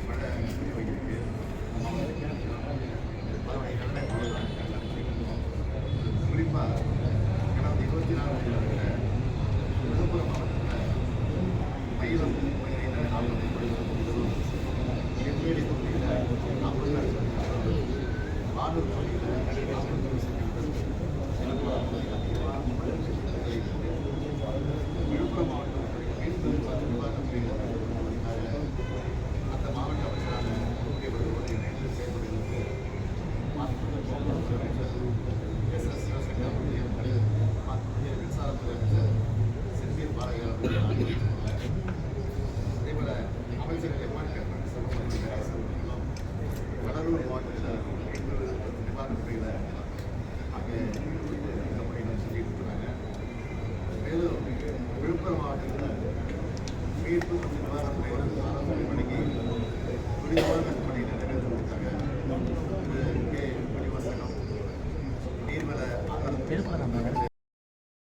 மழை போயிருக்கு. குறிப்பாக கடந்த 24 தேதியில் விழுப்புரம் மாவட்டத்தில் மயிலம் பகுதியில் 40 தொகுதிகளும் எம்ஏடி தொகுதியில் 50 வானூர் பகுதியில் 50 விழுப்புரம் மாவட்டம் அந்த மாவட்ட அமைச்சரான முக்கியப்படுவதை நேற்று செயல்படுகிறது எஸ் சிவசங்கர் அவருடைய மின்சாரத்துறை அமைச்சர் செந்தில் பாலகர் அவர்கள் அதேபோல அமைச்சர்கள் எம்ஆர் கடலூர் மாவட்டத்தில் நிவாரணப் பணியில் அங்கே பணியில் சொல்லிட்டு இருக்கிறாங்க. மேலும் விழுப்புரம் மாவட்டத்தில் மீட்பு மற்றும் நிவாரணப் பணிகள் ஆலோசனை வழங்கி துரிதமான பணியை நிறைவேற்றிருக்காங்க. கே பணிவசனம் நீர்வள